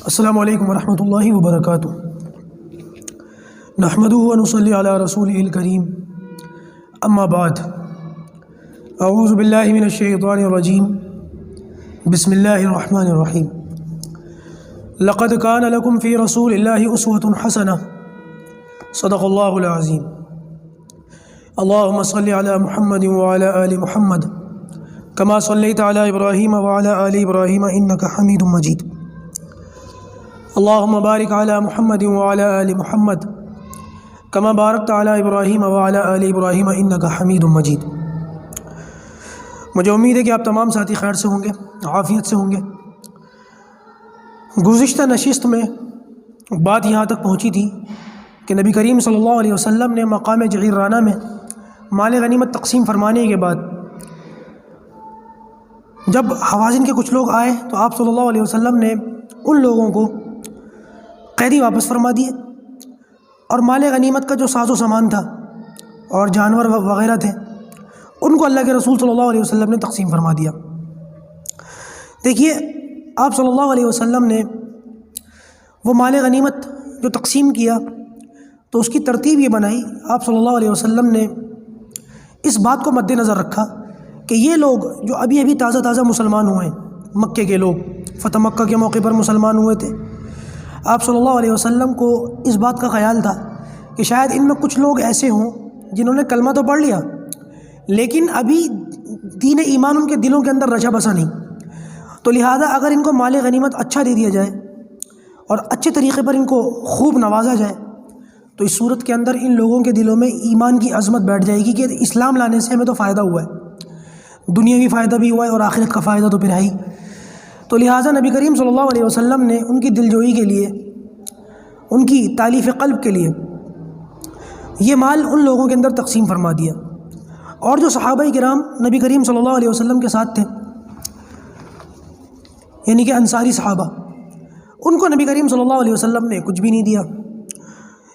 السلام علیکم ورحمۃ اللہ وبرکاتہ۔ نحمدہ ونصلی علی رسولہ الکریم، اما بعد، اعوذ باللہ من الشیطان الرجیم، بسم اللہ الرحمن الرحیم۔ لقد کان لکم فی رسول اللہ اسوۃ حسنہ، صدق اللہ العظیم۔ اللہم صلی علی محمد وعلی آل محمد کما صلیت علی ابراہیم وعلی آل ابراہیم انک حمید مجید۔ اللہم بارک علی محمد وعلی آل محمد کما بارکت علی ابراہیم وعلی آل ابراہیم انک حمید مجید۔ مجھے امید ہے کہ آپ تمام ساتھی خیر سے ہوں گے، عافیت سے ہوں گے۔ گزشتہ نشست میں بات یہاں تک پہنچی تھی کہ نبی کریم صلی اللہ علیہ وسلم نے مقام جعیرانہ میں مال غنیمت تقسیم فرمانے کے بعد جب حوازن کے کچھ لوگ آئے تو آپ صلی اللہ علیہ وسلم نے ان لوگوں کو قیدی واپس فرما دیے، اور مال غنیمت کا جو ساز و سامان تھا اور جانور وغیرہ تھے ان کو اللہ کے رسول صلی اللہ علیہ وسلم نے تقسیم فرما دیا۔ دیکھیے، آپ صلی اللہ علیہ وسلم نے وہ مال غنیمت جو تقسیم کیا تو اس کی ترتیب یہ بنائی، آپ صلی اللہ علیہ وسلم نے اس بات کو مد نظر رکھا کہ یہ لوگ جو ابھی تازہ مسلمان ہوئے ہیں، مکے کے لوگ فتح مکہ کے موقع پر مسلمان ہوئے تھے، آپ صلی اللہ علیہ وسلم کو اس بات کا خیال تھا کہ شاید ان میں کچھ لوگ ایسے ہوں جنہوں نے کلمہ تو پڑھ لیا لیکن ابھی دین ایمان ان کے دلوں کے اندر رچا بسا نہیں، تو لہٰذا اگر ان کو مال غنیمت اچھا دے دیا جائے اور اچھے طریقے پر ان کو خوب نوازا جائے تو اس صورت کے اندر ان لوگوں کے دلوں میں ایمان کی عظمت بیٹھ جائے گی کہ اسلام لانے سے ہمیں تو فائدہ ہوا ہے، دنیاوی فائدہ بھی ہوا ہے اور آخرت کا فائدہ تو پھر ہے ہی۔ تو لہٰذا نبی کریم صلی اللہ علیہ وسلم نے ان کی دلجوئی کے لیے، ان کی تالیف قلب کے لیے یہ مال ان لوگوں کے اندر تقسیم فرما دیا، اور جو صحابہ کرام نبی کریم صلی اللہ علیہ وسلم کے ساتھ تھے، یعنی کہ انصاری صحابہ، ان کو نبی کریم صلی اللہ علیہ وسلم نے کچھ بھی نہیں دیا۔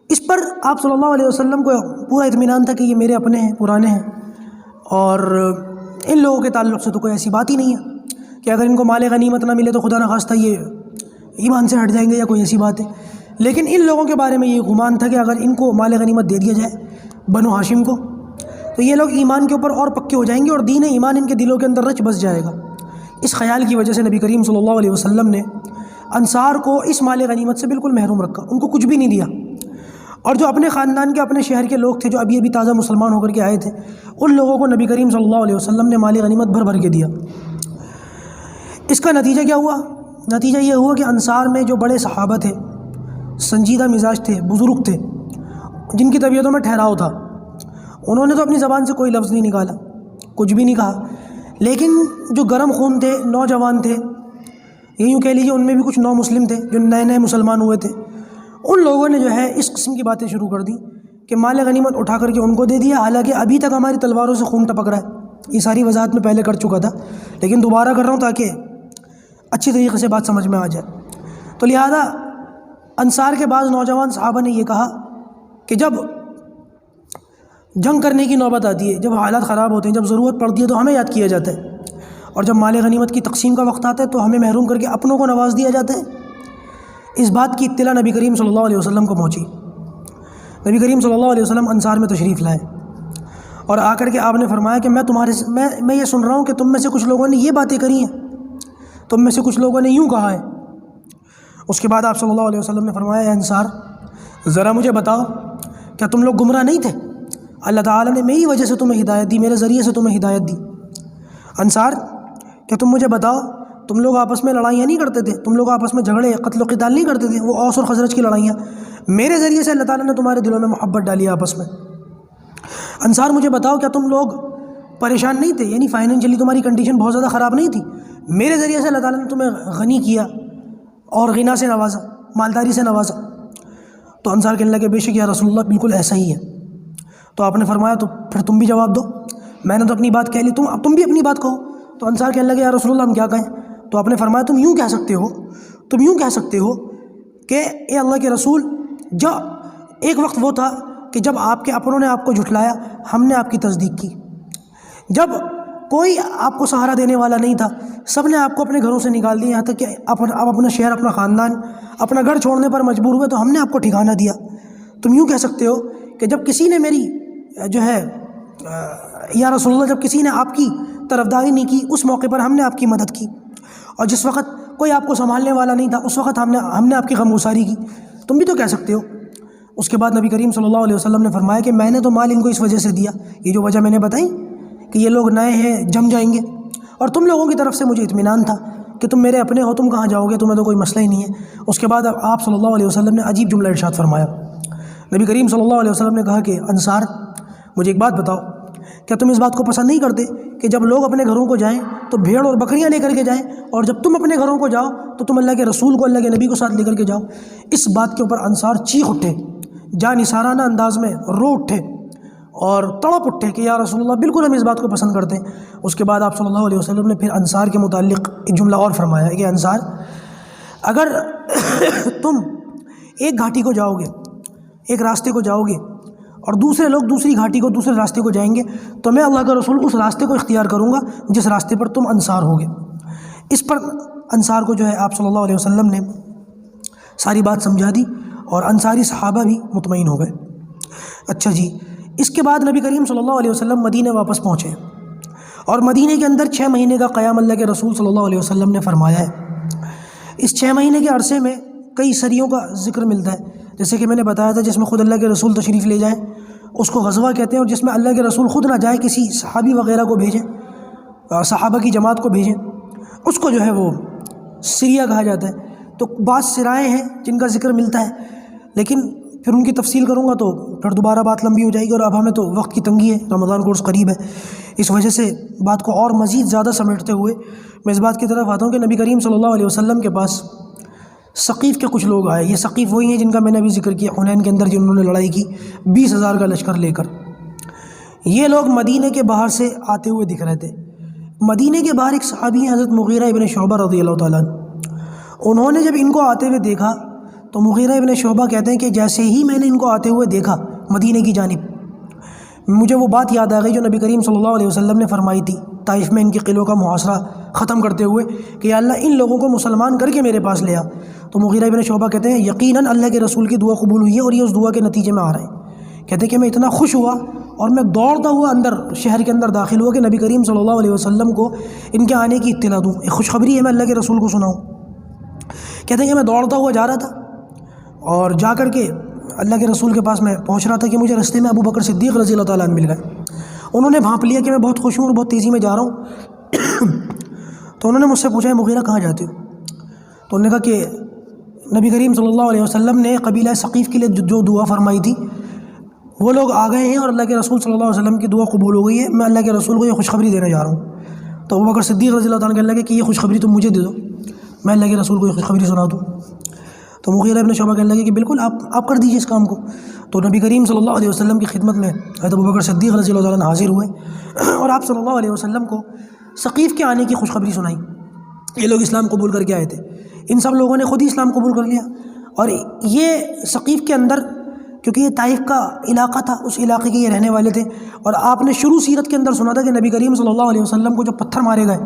اس پر آپ صلی اللہ علیہ وسلم کو پورا اطمینان تھا کہ یہ میرے اپنے ہیں، پرانے ہیں، اور ان لوگوں کے تعلق سے تو کوئی ایسی بات ہی نہیں ہے کہ اگر ان کو مال غنیمت نہ ملے تو خدا نخواستہ یہ ایمان سے ہٹ جائیں گے یا کوئی ایسی بات ہے۔ لیکن ان لوگوں کے بارے میں یہ گمان تھا کہ اگر ان کو مال غنیمت دے دیا جائے بنو ہاشم کو تو یہ لوگ ایمان کے اوپر اور پکے ہو جائیں گے اور دین ایمان ان کے دلوں کے اندر رچ بس جائے گا۔ اس خیال کی وجہ سے نبی کریم صلی اللہ علیہ وسلم نے انصار کو اس مال غنیمت سے بالکل محروم رکھا، ان کو کچھ بھی نہیں دیا، اور جو اپنے خاندان کے، اپنے شہر کے لوگ تھے جو ابھی تازہ مسلمان ہو کر کے آئے تھے، ان لوگوں کو نبی کریم صلی اللہ علیہ وسلم نے مال غنیمت بھر کے دیا۔ اس کا نتیجہ کیا ہوا؟ نتیجہ یہ ہوا کہ انصار میں جو بڑے صحابہ تھے، سنجیدہ مزاج تھے، بزرگ تھے، جن کی طبیعتوں میں ٹھہراؤ تھا، انہوں نے تو اپنی زبان سے کوئی لفظ نہیں نکالا، کچھ بھی نہیں کہا، لیکن جو گرم خون تھے، نوجوان تھے، یوں کہہ لیجیے ان میں بھی کچھ نو مسلم تھے جو نئے مسلمان ہوئے تھے، ان لوگوں نے جو ہے اس قسم کی باتیں شروع کر دی کہ مال غنیمت اٹھا کر کے ان کو دے دیا، حالانکہ ابھی تک ہماری تلواروں سے خون ٹپک رہا ہے۔ یہ ساری وضاحت میں پہلے کر چکا تھا لیکن دوبارہ کر رہا ہوں تاکہ اچھی طریقے سے بات سمجھ میں آ جائے۔ تو لہذا انصار کے بعض نوجوان صحابہ نے یہ کہا کہ جب جنگ کرنے کی نوبت آتی ہے، جب حالات خراب ہوتے ہیں، جب ضرورت پڑتی ہے تو ہمیں یاد کیا جاتا ہے، اور جب مال غنیمت کی تقسیم کا وقت آتا ہے تو ہمیں محروم کر کے اپنوں کو نواز دیا جاتا ہے۔ اس بات کی اطلاع نبی کریم صلی اللہ علیہ وسلم کو پہنچی۔ نبی کریم صلی اللہ علیہ وسلم انصار میں تشریف لائے اور آ کر کے آپ نے فرمایا کہ میں یہ سن رہا ہوں کہ تم میں سے کچھ لوگوں نے یہ باتیں کری ہیں، تم میں سے کچھ لوگوں نے یوں کہا ہے۔ اس کے بعد آپ صلی اللہ علیہ وسلم نے فرمایا، اے انصار، ذرا مجھے بتاؤ کیا تم لوگ گمراہ نہیں تھے؟ اللہ تعالیٰ نے میری وجہ سے تمہیں ہدایت دی، میرے ذریعے سے تمہیں ہدایت دی۔ انصار، کیا تم مجھے بتاؤ، تم لوگ آپس میں لڑائیاں نہیں کرتے تھے، تم لوگ آپس میں جھگڑے، قتل و قتال نہیں کرتے تھے، وہ اوس اور خزرج کی لڑائیاں، میرے ذریعے سے اللہ تعالیٰ نے تمہارے دلوں میں محبت ڈالی آپس میں۔ انصار، مجھے بتاؤ کیا تم لوگ پریشان نہیں تھے، یعنی فائنینشلی تمہاری کنڈیشن بہت زیادہ خراب نہیں تھی، میرے ذریعے سے اللہ تعالیٰ نے تمہیں غنی کیا اور غنا سے نوازا، مالداری سے نوازا؟ تو انصار کہنے لگے، بے شک یا رسول اللہ بالکل ایسا ہی ہے۔ تو آپ نے فرمایا تو پھر تم بھی جواب دو، میں نے تو اپنی بات کہہ لی، تم بھی اپنی بات کہو۔ تو انصار کہنے لگے، یا رسول اللہ ہم کیا کہیں؟ تو آپ نے فرمایا، تم یوں کہہ سکتے ہو کہ اے اللہ کے رسول، ایک وقت وہ تھا کہ جب آپ کے اپنوں نے آپ کو جھٹلایا، ہم نے آپ کی تصدیق کی، جب کوئی آپ کو سہارا دینے والا نہیں تھا، سب نے آپ کو اپنے گھروں سے نکال دیا، یہاں تک کہ آپ اپنا شہر، اپنا خاندان، اپنا گھر چھوڑنے پر مجبور ہوئے تو ہم نے آپ کو ٹھکانہ دیا۔ تم یوں کہہ سکتے ہو کہ جب کسی نے میری جو ہے یا رسول اللہ، جب کسی نے آپ کی طرفداری نہیں کی اس موقع پر ہم نے آپ کی مدد کی، اور جس وقت کوئی آپ کو سنبھالنے والا نہیں تھا اس وقت ہم نے آپ کی غمگساری کی، تم بھی تو کہہ سکتے ہو۔ اس کے بعد نبی کریم صلی اللہ علیہ وسلم نے فرمایا کہ میں نے تو مال ان کو اس وجہ سے دیا، یہ جو وجہ میں نے بتائی کہ یہ لوگ نئے ہیں، جم جائیں گے، اور تم لوگوں کی طرف سے مجھے اطمینان تھا کہ تم میرے اپنے ہو، تم کہاں جاؤ گے، تمہیں تو کوئی مسئلہ ہی نہیں ہے۔ اس کے بعد آپ صلی اللہ علیہ وسلم نے عجیب جملہ ارشاد فرمایا۔ نبی کریم صلی اللہ علیہ وسلم نے کہا کہ انصار، مجھے ایک بات بتاؤ، کیا تم اس بات کو پسند نہیں کرتے کہ جب لوگ اپنے گھروں کو جائیں تو بھیڑ اور بکریاں لے کر کے جائیں، اور جب تم اپنے گھروں کو جاؤ تو تم اللہ کے رسول کو، اللہ کے نبی کو ساتھ لے کر کے جاؤ؟ اس بات کے اوپر انصار چیخ اٹھے، جانثارانہ انداز میں رو اٹھے اور تڑپ اٹھے کہ یا رسول اللہ بالکل ہم اس بات کو پسند کرتے ہیں۔ اس کے بعد آپ صلی اللہ علیہ وسلم نے پھر انصار کے متعلق ایک جملہ اور فرمایا کہ انصار، اگر تم ایک گھاٹی کو جاؤ گے، ایک راستے کو جاؤ گے، اور دوسرے لوگ دوسری گھاٹی کو، دوسرے راستے کو جائیں گے، تو میں اللہ کا رسول اس راستے کو اختیار کروں گا جس راستے پر تم انصار ہوگے۔ اس پر انصار کو جو ہے آپ صلی اللہ علیہ وسلم نے ساری بات سمجھا دی، اور انصاری صحابہ بھی مطمئن ہو گئے۔ اچھا جی، اس کے بعد نبی کریم صلی اللہ علیہ وسلم مدینہ واپس پہنچے، اور مدینہ کے اندر 6 مہینے کا قیام اللہ کے رسول صلی اللہ علیہ وسلم نے فرمایا ہے۔ اس 6 مہینے کے عرصے میں کئی سریوں کا ذکر ملتا ہے، جیسے کہ میں نے بتایا تھا، جس میں خود اللہ کے رسول تشریف لے جائیں اس کو غزوہ کہتے ہیں، اور جس میں اللہ کے رسول خود نہ جائے، کسی صحابی وغیرہ کو بھیجیں، صحابہ کی جماعت کو بھیجیں، اس کو جو ہے وہ سریہ کہا جاتا ہے۔ تو بعض سرائیں ہیں جن کا ذکر ملتا ہے، لیکن پھر ان کی تفصیل کروں گا تو پھر دوبارہ بات لمبی ہو جائے گی، اور اب ہمیں تو وقت کی تنگی ہے، رمضان کورس قریب ہے، اس وجہ سے بات کو اور مزید زیادہ سمیٹتے ہوئے میں اس بات کی طرف آتا ہوں کہ نبی کریم صلی اللہ علیہ وسلم کے پاس ثقیف کے کچھ لوگ آئے۔ یہ ثقیف وہی ہیں جن کا میں نے ابھی ذکر کیا، حنین کے اندر جنہوں نے لڑائی کی 20,000 کا لشکر لے کر۔ یہ لوگ مدینہ کے باہر سے آتے ہوئے دکھ رہے تھے۔ مدینہ کے باہر ایک صحابی ہیں حضرت مغیرہ ابن شعبہ رضی اللہ تعالیٰ عنہ، انہوں نے جب ان کو آتے ہوئے دیکھا تو مغیرہ ابن شعبہ کہتے ہیں کہ جیسے ہی میں نے ان کو آتے ہوئے دیکھا مدینہ کی جانب، مجھے وہ بات یاد آ گئی جو نبی کریم صلی اللہ علیہ وسلم نے فرمائی تھی طائف میں ان کے قلعوں کا محاصرہ ختم کرتے ہوئے کہ یا اللہ ان لوگوں کو مسلمان کر کے میرے پاس لے آ۔ تو مغیرہ ابن شعبہ کہتے ہیں یقیناً اللہ کے رسول کی دعا قبول ہوئی ہے، اور یہ اس دعا کے نتیجے میں آ رہے ہیں۔ کہتے ہیں کہ میں اتنا خوش ہوا اور میں دوڑتا ہوا اندر شہر کے اندر داخل ہوا کہ نبی کریم صلی اللہ علیہ وسلم کو ان کے آنے کی اطلاع دوں، ایک خوشخبری ہے میں اللہ کے رسول کو سناؤں۔ کہتے ہیں کہ میں دوڑتا ہوا جا رہا تھا، اور جا کر کے اللہ کے رسول کے پاس میں پہنچ رہا تھا کہ مجھے رستے میں ابو بکر صدیق رضی اللہ تعالیٰ عنہ مل گئے۔ انہوں نے بھانپ لیا کہ میں بہت خوش ہوں اور بہت تیزی میں جا رہا ہوں تو انہوں نے مجھ سے پوچھا ہے مغیرہ کہاں جاتے ہو؟ تو انہوں نے کہا کہ نبی کریم صلی اللہ علیہ وسلم نے قبیلہ ثقیف کے لیے جو دعا فرمائی تھی وہ لوگ آ گئے ہیں، اور اللہ کے رسول صلی اللہ علیہ وسلم کی دعا قبول ہو گئی ہے، میں اللہ کے رسول کو یہ خوشخبری دینے جا رہا ہوں۔ تو ابو بکر صدیق رضی اللہ تعالیٰ کہنے لگے کہ یہ خوشخبری تم مجھے دے دو، میں اللہ کے رسول کو یہ خوشخبری سنا دوں۔ تو مغیرہ ابن شعبہ کہنے لگے کہ بالکل آپ کر دیجیے اس کام کو۔ تو نبی کریم صلی اللہ علیہ وسلم کی خدمت میں حضرت ابو بکر صدیق رضی اللہ تعالیٰ عنہ حاضر ہوئے، اور آپ صلی اللہ علیہ وسلم کو ثقیف کے آنے کی خوشخبری سنائی۔ یہ لوگ اسلام قبول کر کے آئے تھے، ان سب لوگوں نے خود ہی اسلام قبول کر لیا، اور یہ ثقیف کے اندر کیونکہ یہ طائف کا علاقہ تھا، اس علاقے کے یہ رہنے والے تھے، اور آپ نے شروع سیرت کے اندر سنا تھا کہ نبی کریم صلی اللہ علیہ وسلم کو جو پتھر مارے گئے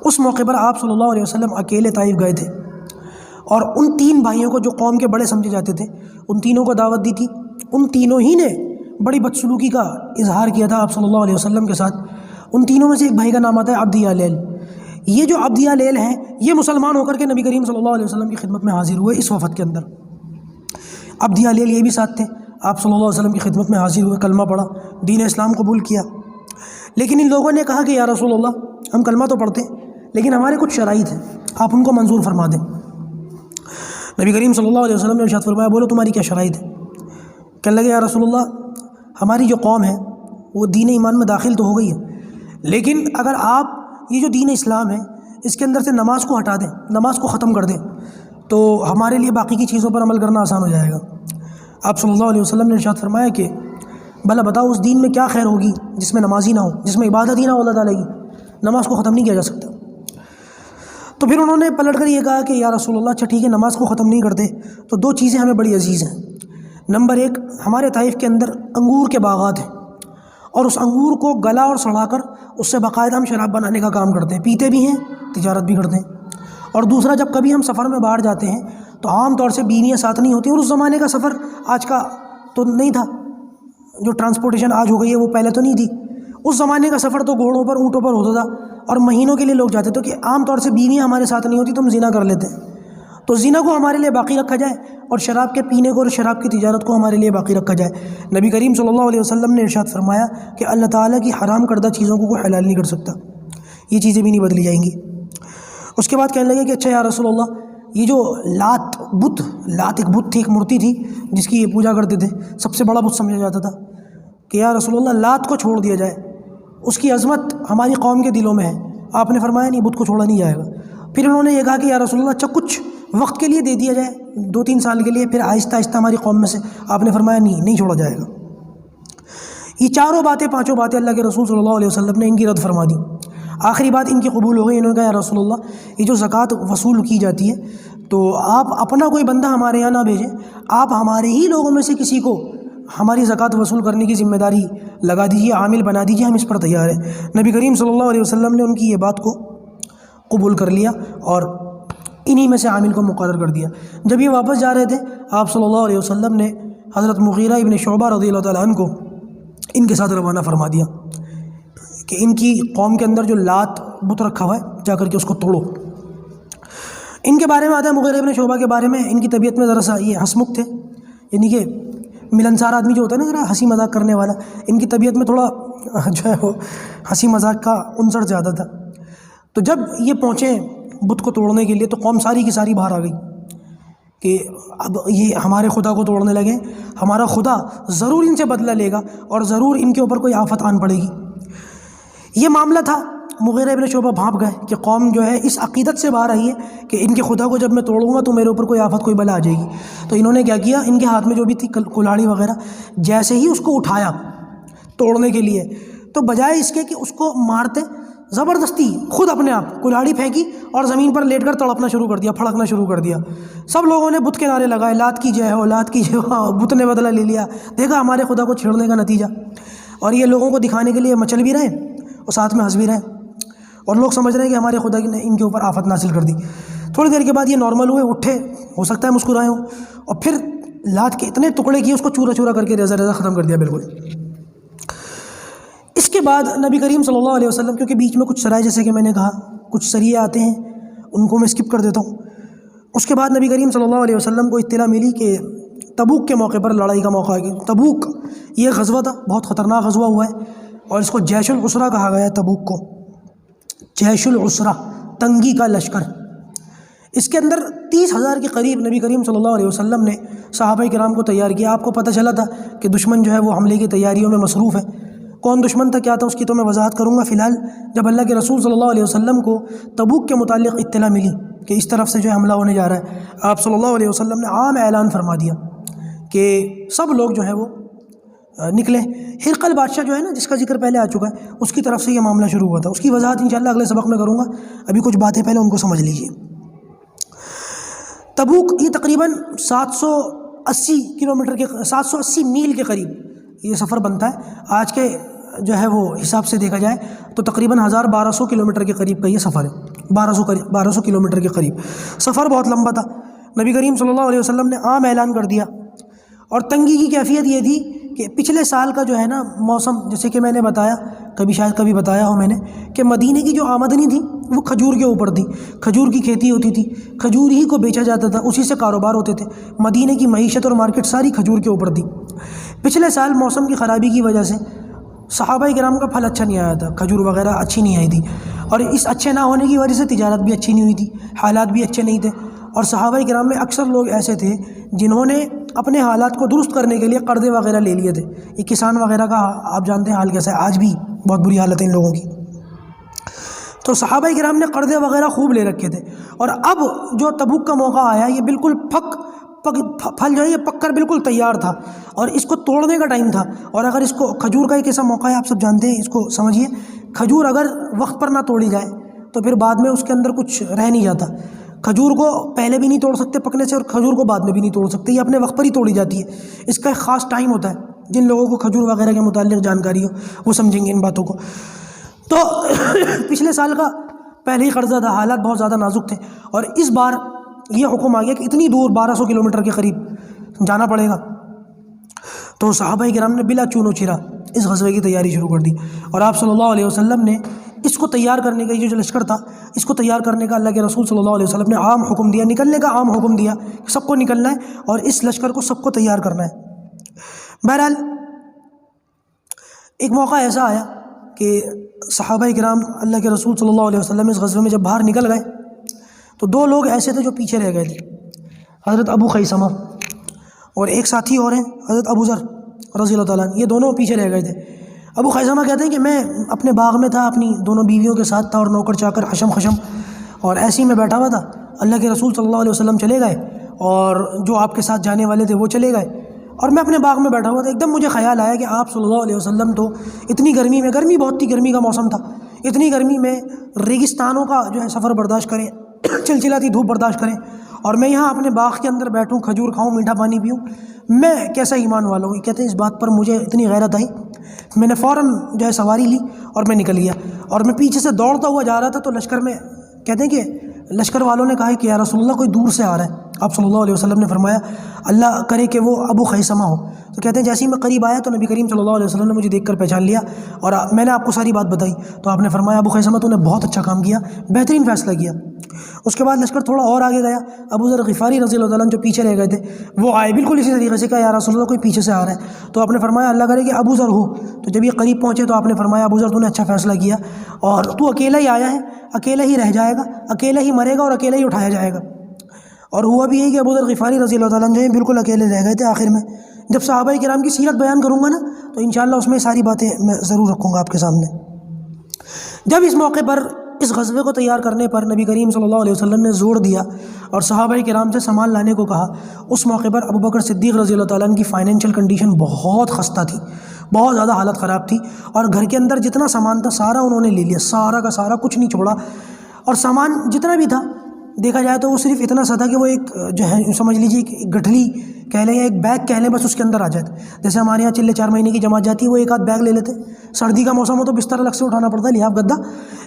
اس موقع پر آپ صلی اللہ علیہ وسلم اکیلے طائف گئے تھے، اور ان 3 بھائیوں کو جو قوم کے بڑے سمجھے جاتے تھے ان تینوں کو دعوت دی تھی۔ ان تینوں ہی نے بڑی بدسلوکی کا اظہار کیا تھا آپ صلی اللہ علیہ وسلم کے ساتھ۔ ان تینوں میں سے ایک بھائی کا نام آتا ہے عبد یالیل۔ یہ جو عبد یالیل ہیں یہ مسلمان ہو کر کے نبی کریم صلی اللہ علیہ وسلم کی خدمت میں حاضر ہوئے اس وفد کے اندر۔ عبد یالیل یہ بھی ساتھ تھے، آپ صلی اللہ علیہ وسلم کی خدمت میں حاضر ہوئے، کلمہ پڑھا، دین اسلام قبول کیا۔ لیکن ان لوگوں نے کہا کہ یا رسول اللہ ہم کلمہ تو پڑھتے ہیں لیکن ہمارے کچھ شرائط ہیں، آپ ان کو منظور فرما دیں۔ نبی کریم صلی اللہ علیہ وسلم نے ارشاد فرمایا بولو تمہاری کیا شرائط ہے؟ کہنے لگے یا رسول اللہ ہماری جو قوم ہے وہ دین ایمان میں داخل تو ہو گئی ہے، لیکن اگر آپ یہ جو دین اسلام ہے اس کے اندر سے نماز کو ہٹا دیں، نماز کو ختم کر دیں تو ہمارے لیے باقی کی چیزوں پر عمل کرنا آسان ہو جائے گا۔ آپ صلی اللہ علیہ وسلم نے ارشاد فرمایا کہ بھلا بتاؤ اس دین میں کیا خیر ہوگی جس میں نماز ہی نہ ہو، جس میں عبادت ہی نہ ہو اللہ تعالیٰ کی، نماز کو ختم نہیں کیا جا سکتا۔ تو پھر انہوں نے پلٹ کر یہ کہا کہ یا رسول اللہ اچھا ٹھیک ہے نماز کو ختم نہیں کرتے تو 2 چیزیں ہمیں بڑی عزیز ہیں۔ نمبر 1 ہمارے طائف کے اندر انگور کے باغات ہیں، اور اس انگور کو گلا اور سڑا کر اس سے باقاعدہ ہم شراب بنانے کا کام کرتے ہیں، پیتے بھی ہیں، تجارت بھی کرتے ہیں۔ اور دوسرا، جب کبھی ہم سفر میں باہر جاتے ہیں تو عام طور سے بیویاں ساتھ نہیں ہوتی، اور اس زمانے کا سفر آج کا تو نہیں تھا، جو ٹرانسپورٹیشن آج ہو گئی ہے وہ پہلے تو نہیں تھی۔ اس زمانے کا سفر تو گھوڑوں پر، اونٹوں پر ہوتا تھا، اور مہینوں کے لیے لوگ جاتے تو کہ عام طور سے بیویاں ہمارے ساتھ نہیں ہوتی تو ہم زنا کر لیتے ہیں، تو زنا کو ہمارے لیے باقی رکھا جائے اور شراب کے پینے کو اور شراب کی تجارت کو ہمارے لیے باقی رکھا جائے۔ نبی کریم صلی اللہ علیہ وسلم نے ارشاد فرمایا کہ اللہ تعالیٰ کی حرام کردہ چیزوں کو کوئی حلال نہیں کر سکتا، یہ چیزیں بھی نہیں بدلی جائیں گی۔ اس کے بعد کہنے لگے کہ اچھا یا رسول اللہ، یہ جو لات ایک بت تھی، ایک مورتی تھی جس کی یہ پوجا کرتے تھے، سب سے بڑا بت سمجھا جاتا تھا، کہ یا رسول اللہ لات کو چھوڑ دیا جائے، اس کی عظمت ہماری قوم کے دلوں میں ہے۔ آپ نے فرمایا نہیں، بت کو چھوڑا نہیں جائے گا۔ پھر انہوں نے یہ کہا کہ یا رسول اللہ اچھا کچھ وقت کے لیے دے دیا جائے، 2-3 سال کے لیے، پھر آہستہ آہستہ ہماری قوم میں سے۔ آپ نے فرمایا نہیں چھوڑا جائے گا۔ یہ چاروں باتیں، پانچوں باتیں اللہ کے رسول صلی اللہ علیہ وسلم نے ان کی رد فرما دی۔ آخری بات ان کی قبول ہو گئی۔ انہوں نے کہا یا رسول اللہ، یہ جو زکوٰۃ وصول کی جاتی ہے تو آپ اپنا کوئی بندہ ہمارے یہاں نہ بھیجیں، آپ ہمارے ہی لوگوں میں سے کسی کو ہماری زکوٰۃ وصول کرنے کی ذمہ داری لگا دیجیے، عامل بنا دیجیے، ہم اس پر تیار ہیں۔ نبی کریم صلی اللہ علیہ وسلم نے ان کی یہ بات کو قبول کر لیا اور انہی میں سے عامل کو مقرر کر دیا۔ جب یہ واپس جا رہے تھے، آپ صلی اللہ علیہ وسلم نے حضرت مغیرہ ابن شعبہ رضی اللہ تعالیٰ عنہ کو ان کے ساتھ روانہ فرما دیا کہ ان کی قوم کے اندر جو لات بت رکھا ہوا ہے، جا کر کے اس کو توڑو۔ ان کے بارے میں آتا ہے، مغیرہ ابن شعبہ کے بارے میں، ان کی طبیعت میں ذرا سا یہ ہنسمکھ تھے، یعنی کہ ملنسار آدمی جو ہوتا ہے نا، ذرا ہنسی مذاق کرنے والا، ان کی طبیعت میں تھوڑا جو ہے وہ ہنسی مذاق کا عنصر زیادہ تھا۔ تو جب یہ پہنچے بت کو توڑنے کے لیے تو قوم ساری کی ساری باہر آ گئی کہ اب یہ ہمارے خدا کو توڑنے لگے، ہمارا خدا ضرور ان سے بدلہ لے گا اور ضرور ان کے اوپر کوئی آفت آن پڑے گی۔ یہ معاملہ تھا۔ مغیرہ ابن شعبہ بھانپ گئے کہ قوم جو ہے اس عقیدت سے باہر آئی ہے کہ ان کے خدا کو جب میں توڑوں گا تو میرے اوپر کوئی آفت، کوئی بلا آ جائے گی۔ تو انہوں نے کیا کیا، ان کے ہاتھ میں جو بھی تھی کلاڑی وغیرہ، جیسے ہی اس کو اٹھایا توڑنے کے لیے، تو بجائے اس کے کہ اس کو مارتے، زبردستی خود اپنے آپ کلاڑی پھینکی اور زمین پر لیٹ کر تڑپنا شروع کر دیا، پھڑکنا شروع کر دیا۔ سب لوگوں نے بت کے نعرے لگائے، لات کی جے ہو، لات کی جے ہو۔ بت نے بدلہ لے لیا، دیکھا ہمارے خدا کو چھیڑنے کا نتیجہ۔ اور یہ لوگوں کو دکھانے کے لیے مچل بھی رہے اور ساتھ میں ہنس بھی رہے، اور لوگ سمجھ رہے ہیں کہ ہمارے خدا نے ان کے اوپر آفت نازل کر دی۔ تھوڑی دیر کے بعد یہ نارمل ہوئے، اٹھے، ہو سکتا ہے مسکرائے ہوں، اور پھر لات کے اتنے ٹکڑے کیے، اس کو چورا چورا کر کے ریزہ ریزہ ختم کر دیا بالکل۔ اس کے بعد نبی کریم صلی اللہ علیہ وسلم، کیونکہ بیچ میں کچھ سرائے، جیسے کہ میں نے کہا کچھ سریے آتے ہیں، ان کو میں اسکپ کر دیتا ہوں۔ اس کے بعد نبی کریم صلی اللہ علیہ وسلم کو اطلاع ملی کہ تبوک کے موقع پر لڑائی کا موقع ہے۔ تبوک یہ غزوہ تھا، بہت خطرناک غزوہ ہوا ہے، اور اس کو جیش العسرہ کہا گیا ہے۔ تبوک کو جیش العسرہ، تنگی کا لشکر۔ اس کے اندر 30,000 کے قریب نبی کریم صلی اللہ علیہ وسلم نے صحابہ کرام کو تیار کیا۔ آپ کو پتہ چلا تھا کہ دشمن جو ہے وہ حملے کی تیاریوں میں مصروف ہے۔ کون دشمن تھا، کیا تھا، اس کی تو میں وضاحت کروں گا۔ فی الحال جب اللہ کے رسول صلی اللہ علیہ وسلم کو تبوک کے متعلق اطلاع ملی کہ اس طرف سے جو ہے حملہ ہونے جا رہا ہے، آپ صلی اللہ علیہ وسلم نے عام اعلان فرما دیا کہ سب لوگ جو ہے وہ نکلیں۔ ہرقل بادشاہ جو ہے نا، جس کا ذکر پہلے آ چکا ہے، اس کی طرف سے یہ معاملہ شروع ہوا تھا۔ اس کی وضاحت انشاءاللہ اگلے سبق میں کروں گا، ابھی کچھ باتیں پہلے ان کو سمجھ لیجیے۔ تبوک یہ تقریباً 780 میل کے قریب یہ سفر بنتا ہے۔ آج کے جو ہے وہ حساب سے دیکھا جائے تو تقریباً 1200 کلومیٹر کے قریب کا یہ سفر ہے۔ 1200 کلومیٹر کے قریب سفر، بہت لمبا تھا۔ نبی کریم صلی اللہ علیہ وسلم نے عام اعلان کر دیا، اور تنگی کی کیفیت یہ تھی کہ پچھلے سال کا جو ہے نا موسم، جیسے کہ میں نے بتایا، کبھی بتایا ہو میں نے، کہ مدینے کی جو آمدنی تھی وہ کھجور کے اوپر تھی۔ کھجور کی کھیتی ہوتی تھی، کھجور ہی کو بیچا جاتا تھا، اسی سے کاروبار ہوتے تھے۔ مدینے کی معیشت اور مارکیٹ ساری کھجور کے اوپر تھی۔ پچھلے سال موسم کی خرابی کی وجہ سے صحابہ کرام کا پھل اچھا نہیں آیا تھا، کھجور وغیرہ اچھی نہیں آئی تھی، اور اس اچھے نہ ہونے کی وجہ سے تجارت بھی اچھی نہیں ہوئی تھی، حالات بھی اچھے نہیں تھے۔ اور صحابہ کرام میں اکثر لوگ ایسے تھے جنہوں نے اپنے حالات کو درست کرنے کے لیے قرضے وغیرہ لے لیے تھے۔ یہ کسان وغیرہ کا آپ جانتے ہیں حال کیسا ہے، آج بھی بہت بری حالت ہے ان لوگوں کی۔ تو صحابہ کرام نے قرضے وغیرہ خوب لے رکھے تھے، اور اب جو تبوک کا موقع آیا، یہ بالکل پھل جو ہے یہ پک کر بالکل تیار تھا، اور اس کو توڑنے کا ٹائم تھا۔ اور اگر اس کو، کھجور کا ایک ایسا موقع ہے، آپ سب جانتے ہیں، اس کو سمجھیے، کھجور اگر وقت پر نہ توڑی جائے تو پھر بعد میں اس کے اندر کچھ رہ نہیں جاتا۔ کھجور کو پہلے بھی نہیں توڑ سکتے پکنے سے، اور کھجور کو بعد میں بھی نہیں توڑ سکتے، یہ اپنے وقت پر ہی توڑی جاتی ہے۔ اس کا ایک خاص ٹائم ہوتا ہے، جن لوگوں کو کھجور وغیرہ کے متعلق جانکاری ہو وہ سمجھیں گے ان باتوں کو۔ تو پچھلے سال کا پہلے ہی قرضہ تھا، حالات بہت زیادہ نازک تھے، اور اس بار یہ حکم آ گیا کہ اتنی دور 1200 کلومیٹر کے قریب جانا پڑے گا۔ تو صحابہ کرام نے بلا چون و چرا اس غزوے کی تیاری شروع کر دی، اور آپ صلی اللہ علیہ وسلم نے اس کو تیار کرنے کا، یہ جو لشکر تھا اس کو تیار کرنے کا اللہ کے رسول صلی اللہ علیہ وسلم نے عام حکم دیا، نکلنے کا عام حکم دیا کہ سب کو نکلنا ہے اور اس لشکر کو سب کو تیار کرنا ہے۔ بہرحال ایک موقع ایسا آیا کہ صحابہ کرام اللہ کے رسول صلی اللہ علیہ وسلم اس غزوے میں جب باہر نکل گئے تو دو لوگ ایسے تھے جو پیچھے رہ گئے تھے، حضرت ابو خیثمہ اور ایک ساتھی اور ہیں حضرت ابو ذر رضی اللہ تعالیٰ عنہ، یہ دونوں پیچھے رہ گئے تھے۔ ابو خیثمہ کہتے ہیں کہ میں اپنے باغ میں تھا، اپنی دونوں بیویوں کے ساتھ تھا اور نوکر چاکر حشم خشم، اور ایسے ہی میں بیٹھا ہوا تھا۔ اللہ کے رسول صلی اللہ علیہ وسلم چلے گئے اور جو آپ کے ساتھ جانے والے تھے وہ چلے گئے، اور میں اپنے باغ میں بیٹھا ہوا تھا۔ ایک دم مجھے خیال آیا کہ آپ صلی اللہ علیہ وسلم تو اتنی گرمی میں، گرمی بہت تھی، گرمی کا موسم تھا، اتنی گرمی میں ریگستانوں کا جو ہے سفر برداشت کریں، چلچلاتی دھوپ برداشت کریں، اور میں یہاں اپنے باغ کے اندر بیٹھوں، کھجور کھاؤں، میٹھا پانی پیوں، میں کیسا ایمان والا ہوں۔ یہ کہتے ہیں اس بات پر مجھے اتنی غیرت آئی، میں نے فوراً جو ہے سواری لی اور میں نکل گیا، اور میں پیچھے سے دوڑتا ہوا جا رہا تھا۔ تو لشکر میں کہتے ہیں کہ لشکر والوں نے کہا کہ یا رسول اللہ کوئی دور سے آ رہا ہے۔ آپ صلی اللہ علیہ وسلم نے فرمایا اللہ کرے کہ وہ ابو خیثمہ ہو۔ تو کہتے ہیں جیسے ہی میں قریب آیا تو نبی کریم صلی اللہ علیہ وسلم نے مجھے دیکھ کر پہچان لیا، اور میں نے آپ کو ساری بات بتائی تو آپ نے فرمایا ابو خیثمہ تو نے بہت اچھا کام کیا، بہترین فیصلہ کیا۔ اس کے بعد لشکر تھوڑا اور آگے گیا، ابو ذر غفاری رضی اللہ تعالیٰ عنہ جو پیچھے رہ گئے تھے وہ آئے، بالکل اسی طریقے سے کہا یا رسول اللہ کوئی پیچھے سے آ رہا ہے۔ تو آپ نے فرمایا اللہ کرے کہ ابو ذر ہو۔ تو جب یہ قریب پہنچے تو آپ نے فرمایا ابو ذر تو نے اچھا فیصلہ کیا، اور تو اکیلا ہی آیا ہے، اکیلا ہی رہ جائے گا، اکیلا ہی مرے گا اور اکیلا ہی اٹھایا جائے گا۔ اور ہوا بھی یہی کہ ابو ذر غفاری رضی اللہ تعالیٰ عنہ جو ہیں بالکل اکیلے رہ گئے تھے۔ آخر میں جب صحابہ کرام کی سیرت بیان کروں گا نا تو انشاءاللہ اس میں ساری باتیں میں ضرور رکھوں گا آپ کے سامنے۔ جب اس موقع پر، اس غزوے کو تیار کرنے پر نبی کریم صلی اللہ علیہ وسلم نے زور دیا اور صحابہ کرام سے سامان لانے کو کہا، اس موقع پر ابو بکر صدیق رضی اللہ تعالیٰ عنہ کی فائنینشیل کنڈیشن بہت خستہ تھی، بہت زیادہ حالت خراب تھی، اور گھر کے اندر جتنا سامان تھا سارا انہوں نے لے لیا، سارا کا سارا، کچھ نہیں چھوڑا۔ اور سامان جتنا بھی تھا دیکھا جائے تو وہ صرف اتنا سا تھا کہ وہ ایک جو ہے سمجھ لیجیے ایک گٹھلی کہہ لیں یا ایک بیگ کہہ لیں، بس اس کے اندر آ جاتے۔ جیسے ہمارے یہاں چلے 4 مہینے کی جماعت جاتی ہے، وہ ایک آدھ بیگ لے لیتے، سردی کا موسم ہو تو بستر الگ سے اٹھانا پڑتا ہے، لحاف گدا۔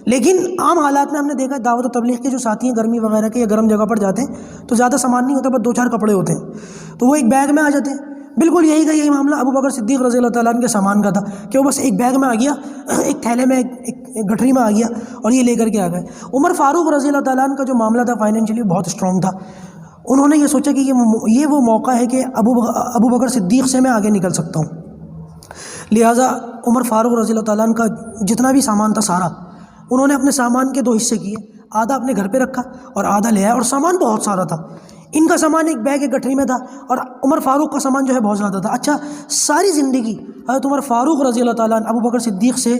لیکن عام حالات میں ہم نے دیکھا دعوت و تبلیغ کے جو ساتھی ہیں گرمی وغیرہ کے یا گرم جگہ پر جاتے ہیں تو زیادہ سامان نہیں ہوتا، بس 2-4 کپڑے ہوتے ہیں، تو وہ ایک بیگ میں آ جاتے ہیں۔ بالکل یہی کا یہی معاملہ ابو بکر صدیق رضی اللہ تعالیٰ عنہ کے سامان کا تھا کہ وہ بس ایک بیگ میں آ گیا، ایک تھیلے میں، ایک گٹھری میں آ گیا اور یہ لے کر کے آ گئے۔ عمر فاروق رضی اللہ تعالیٰ عنہ کا جو معاملہ تھا فائنینشلی بہت اسٹرانگ تھا، انہوں نے یہ سوچا کہ یہ وہ موقع ہے کہ ابو بکر صدیق سے میں آگے نکل سکتا ہوں، لہٰذا عمر فاروق رضی اللہ تعالیٰ عنہ کا جتنا بھی سامان تھا سارا انہوں نے اپنے سامان کے 2 حصے کیے، آدھا اپنے گھر پہ رکھا اور آدھا لے آیا، اور سامان بہت سارا تھا۔ ان کا سامان ایک بیگ ایک گٹھری میں تھا اور عمر فاروق کا سامان جو ہے بہت زیادہ تھا۔ اچھا، ساری زندگی حضرت عمر فاروق رضی اللہ تعالیٰ عنہ ابو بکر صدیق سے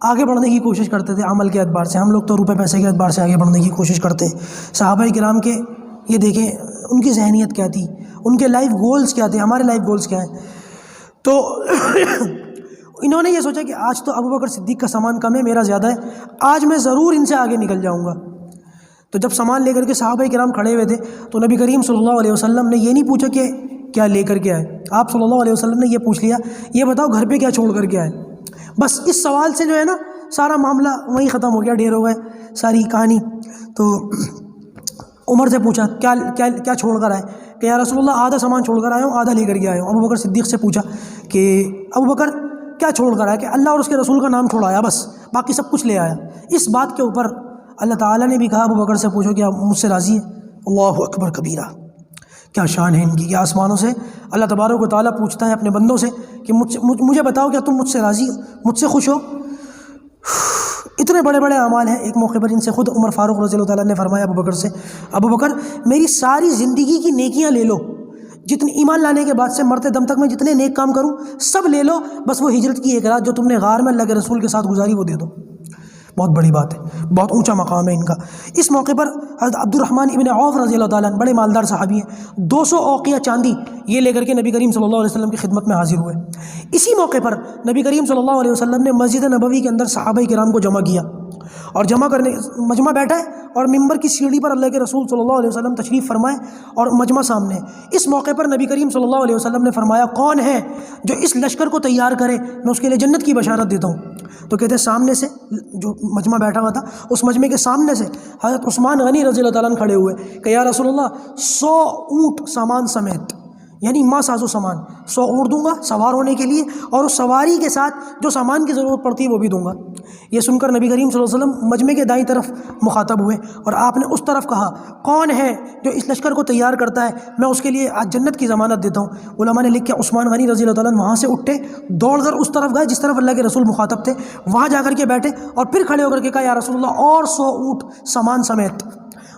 آگے بڑھنے کی کوشش کرتے تھے عمل کے اعتبار سے، ہم لوگ تو روپے پیسے کے اعتبار سے آگے بڑھنے کی کوشش کرتے ہیں۔ صحابہ کرام کے یہ دیکھیں ان کی ذہنیت کیا تھی، ان کے لائف گولز کیا تھے، ہمارے لائف گولز کیا ہیں۔ تو انہوں نے یہ سوچا کہ آج تو ابو بکر صدیق کا سامان کم ہے، میرا زیادہ ہے، آج میں ضرور ان سے آگے نکل جاؤں گا۔ تو جب سامان لے کر کے صحابہ کرام کھڑے ہوئے تھے تو نبی کریم صلی اللہ علیہ وسلم نے یہ نہیں پوچھا کہ کیا لے کر کے آئے، آپ صلی اللہ علیہ وسلم نے یہ پوچھ لیا یہ بتاؤ گھر پہ کیا چھوڑ کر کے آئے۔ بس اس سوال سے جو ہے نا سارا معاملہ وہیں ختم ہو گیا، ڈھیر ہو گئے ساری کہانی۔ تو عمر سے پوچھا کیا چھوڑ کر آئے، کہ یا رسول اللہ آدھا سامان چھوڑ کر آیا ہوں، آدھا لے کر کے آیا ہوں۔ ابو بکر صدیق سے پوچھا کہ ابو بکر کیا چھوڑ کر آیا، کہ اللہ اور اس کے رسول کا نام چھوڑ آیا، بس باقی سب کچھ لے آیا۔ اس بات کے اوپر اللہ تعالیٰ نے بھی کہا ابو بکر سے پوچھو کہ آپ مجھ سے راضی ہیں۔ اللہ اکبر کبیرہ، کیا شان ہے ان کی کہ آسمانوں سے اللہ تبارک و تعالیٰ پوچھتا ہے اپنے بندوں سے کہ مجھے بتاؤ کیا تم مجھ سے راضی ہو، مجھ سے خوش ہو۔ اتنے بڑے بڑے اعمال ہیں۔ ایک موقع پر ان سے خود عمر فاروق رضی اللہ تعالیٰ نے فرمایا ابو بکر سے، ابو بکر میری ساری زندگی کی نیکیاں لے لو، جتنی ایمان لانے کے بعد سے مرتے دم تک میں جتنے نیک کام کروں سب لے لو، بس وہ ہجرت کی ایک رات جو تم نے غار میں اللہ کے رسول کے ساتھ گزاری وہ دے دو۔ بہت بڑی بات ہے، بہت اونچا مقام ہے ان کا۔ اس موقع پر حضرت عبد الرحمن ابن عوف رضی اللہ تعالیٰ عنہ بڑے مالدار صحابی ہیں، 200 اوقیہ چاندی یہ لے کر کے نبی کریم صلی اللہ علیہ وسلم کی خدمت میں حاضر ہوئے۔ اسی موقع پر نبی کریم صلی اللہ علیہ وسلم نے مسجد نبوی کے اندر صحابہ کرام کو جمع کیا اور مجمع بیٹھا ہے اور ممبر کی سیڑھی پر اللہ کے رسول صلی اللہ علیہ وسلم تشریف فرمائے اور مجمع سامنے ہے۔ اس موقع پر نبی کریم صلی اللہ علیہ وسلم نے فرمایا کون ہے جو اس لشکر کو تیار کرے، میں اس کے لیے جنت کی بشارت دیتا ہوں۔ تو کہتے ہیں سامنے سے جو مجمع بیٹھا ہوا تھا اس مجمع کے سامنے سے حضرت عثمان غنی رضی اللہ تعالیٰ عنہ کھڑے ہوئے کہ یا رسول اللہ 100 اونٹ سامان سمیت، یعنی ما ساز و سامان 100 اونٹ دوں گا سوار ہونے کے لیے، اور اس سواری کے ساتھ جو سامان کی ضرورت پڑتی ہے وہ بھی دوں گا۔ یہ سن کر نبی کریم صلی اللہ علیہ وسلم مجمع کے دائیں طرف مخاطب ہوئے اور آپ نے اس طرف کہا کون ہے جو اس لشکر کو تیار کرتا ہے، میں اس کے لیے آج جنت کی ضمانت دیتا ہوں۔ علماء نے لکھا عثمان غنی رضی اللہ تعالیٰ عنہ وہاں سے اٹھے، دوڑ کر اس طرف گئے جس طرف اللہ کے رسول مخاطب تھے، وہاں جا کر کے بیٹھے اور پھر کھڑے ہو کر کے کہا یا رسول اللہ اور 100 اونٹ سامان سمیت۔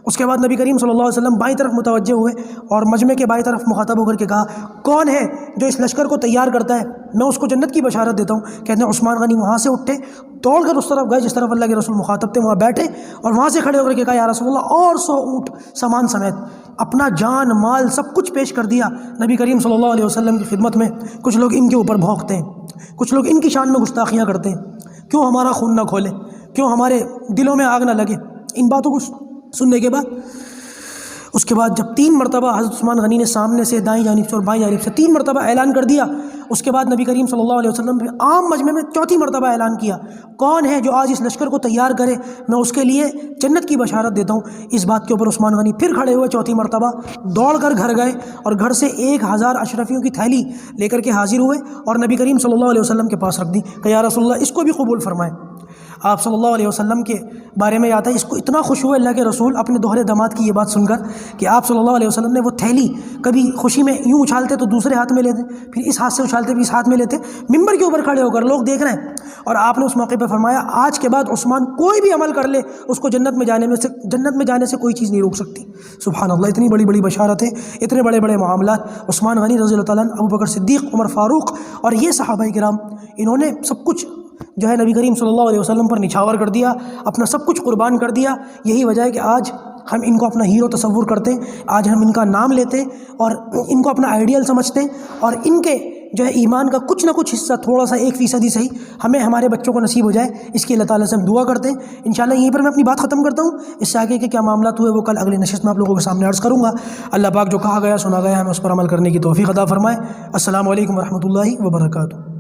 اس کے بعد نبی کریم صلی اللہ علیہ وسلم بائیں طرف متوجہ ہوئے اور مجمع کے بائیں طرف مخاطب ہو کر کے کہا کون ہے جو اس لشکر کو تیار کرتا ہے، میں اس کو جنت کی بشارت دیتا ہوں۔ کہتے ہیں عثمان غنی وہاں سے اٹھے، دوڑ کر اس طرف گئے جس طرف اللہ کے رسول مخاطب تھے، وہاں بیٹھے اور وہاں سے کھڑے ہو کر کے کہا یا رسول اللہ اور 100 اونٹ سامان سمیت، اپنا جان مال سب کچھ پیش کر دیا نبی کریم صلی اللہ علیہ وسلم کی خدمت میں۔ کچھ لوگ ان کے اوپر بھونکتے ہیں، کچھ لوگ ان کی شان میں گستاخیاں کرتے ہیں، کیوں ہمارا خون نہ کھولے، کیوں ہمارے دلوں میں آگ نہ لگے۔ ان باتوں کو سننے کے بعد اس کے بعد جب 3 مرتبہ حضرت عثمان غنی نے سامنے سے، دائیں جانب سے اور بائیں جانب سے 3 مرتبہ اعلان کر دیا، اس کے بعد نبی کریم صلی اللہ علیہ وسلم نے عام مجمع میں 4تھی مرتبہ اعلان کیا کون ہے جو آج اس لشکر کو تیار کرے، میں اس کے لیے جنت کی بشارت دیتا ہوں۔ اس بات کے اوپر عثمان غنی پھر کھڑے ہوئے 4تھی مرتبہ، دوڑ کر گھر گئے اور گھر سے 1000 اشرفیوں کی تھیلی لے کر کے حاضر ہوئے اور نبی کریم صلی اللہ علیہ وسلم کے پاس رکھ دی کہ یا رسول اللہ اس کو بھی قبول فرمائیں۔ آپ صلی اللہ علیہ وسلم کے بارے میں آتا ہے اس کو اتنا خوش ہوئے اللہ کے رسول اپنے دوہرے داماد کی یہ بات سن کر کہ آپ صلی اللہ علیہ وسلم نے وہ تھیلی کبھی خوشی میں یوں اچھالتے تو دوسرے ہاتھ میں لیتے، پھر اس ہاتھ سے اچھالتے پھر اس ہاتھ میں لیتے، ممبر کے اوپر کھڑے ہو کر لوگ دیکھ رہے ہیں، اور آپ نے اس موقع پہ فرمایا آج کے بعد عثمان کوئی بھی عمل کر لے اس کو جنت میں جانے سے کوئی چیز نہیں روک سکتی۔ سبحان اللہ، اتنی بڑی بڑی بشارتیں، اتنے بڑے بڑے معاملات عثمان غنی رضی اللہ تعالیٰ عنہ، ابو بکر صدیق، عمر فاروق اور یہ صحابہ کرام، انہوں نے سب کچھ جو ہے نبی کریم صلی اللہ علیہ وسلم پر نچھاور کر دیا، اپنا سب کچھ قربان کر دیا۔ یہی وجہ ہے کہ آج ہم ان کو اپنا ہیرو تصور کرتے ہیں، آج ہم ان کا نام لیتے ہیں اور ان کو اپنا آئیڈیل سمجھتے ہیں، اور ان کے جو ہے ایمان کا کچھ نہ کچھ حصہ، تھوڑا سا 1% صحیح ہمیں ہمارے بچوں کو نصیب ہو جائے، اس کی اللہ تعالیٰ سے ہم دعا کرتے ہیں۔ انشاءاللہ یہیں پر میں اپنی بات ختم کرتا ہوں، اس سے آگے کے کیا معاملات ہوئے وہ کل اگلی نشست میں آپ لوگوں کے سامنے عرض کروں گا۔ اللہ پاک جو کہا گیا سنا گیا ہمیں اس پر عمل کرنے کی توفیق عطا فرمائے۔ السلام علیکم ورحمۃ اللہ وبرکاتہ۔